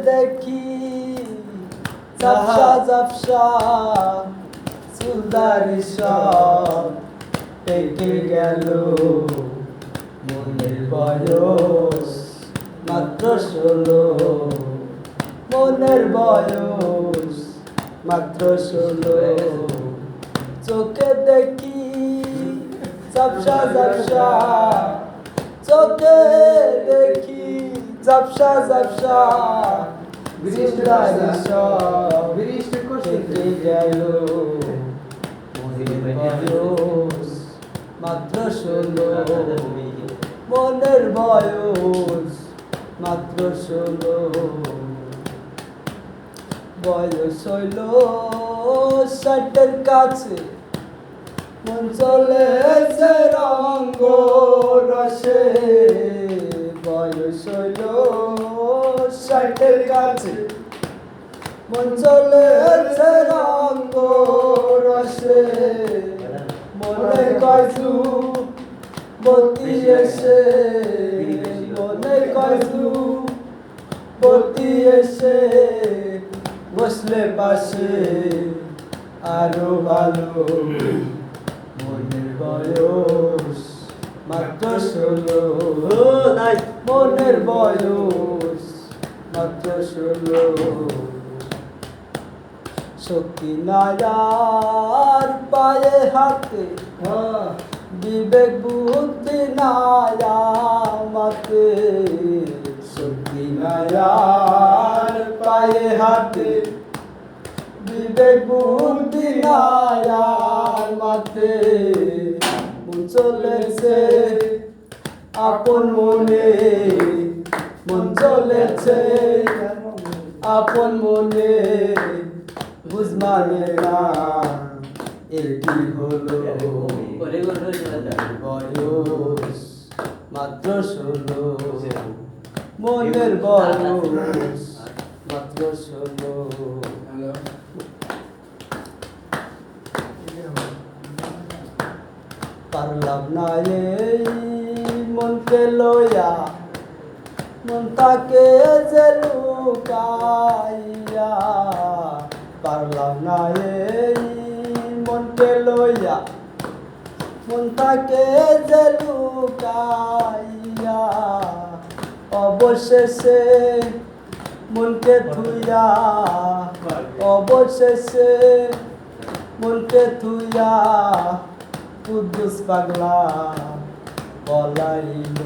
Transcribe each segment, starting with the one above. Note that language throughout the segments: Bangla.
দেখি ঝাপসা ঝাপসা চুলদারি সব পেকে গেল মনের বয়স মাত্র 16 মনের বয়স মাত্র 16 চোখে দেখি ঝাপসা ঝাপসা চোখে দেখি ঝাপসা ঝাপসা চুলদারি সব পেকে গেল মনের বয়স মাত্র 16 মনের বয়স মাত্র 16 বয়স হইল 60-এর কাছে মন চলেছে রঙ্গ রসে বয়স হইল 60-এর কাছে মন চলেছে রঙ্গ রসে মনে কয় বতি এসে মনে কয় বতি এসে বসলে পাশে আরো ভালো মনের বয়স মাত্র 16 মনের বয়স মাত্র 16 শক্তি নায়ার পায়ে হাতে বিবেক বুদ্ধি নায়া মাতে শক্তি নায়ার পায়ে হাতে বিবেক বুদ্ধি নায়ার মাতে মন চলেছে আপন মনে মন চলেছে আপন মনে বুঝ মানে না এটি হলো বয়স মাত্র 16 মনের বয়স মাত্র 16 পারলাম না এই মনকে লইয়া মন তাকে যে লুকাইয়া পারলাম না এই মনকে লইয়া মন তাকে যে লুকাইয়া অবশেষে মনকে থুইয়া অবশেষে মনকে থুইয়া কুদ্দুস পাগলা পলাইল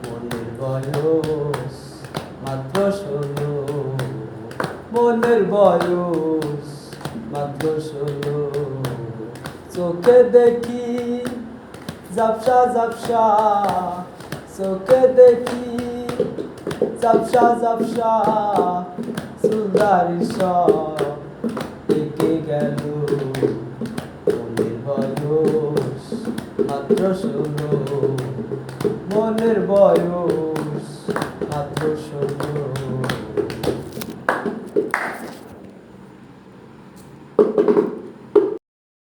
মনের বয়স মাত্র 16 মনের বয়স মাত্র 16 চোখে দেখি ঝাপসা ঝাপসা চোখে দেখি ঝাপসা ঝাপসা চুলদারি সব পেকে গেল মনের বয়স মাত্র 16 মনের বয়স মাত্র 16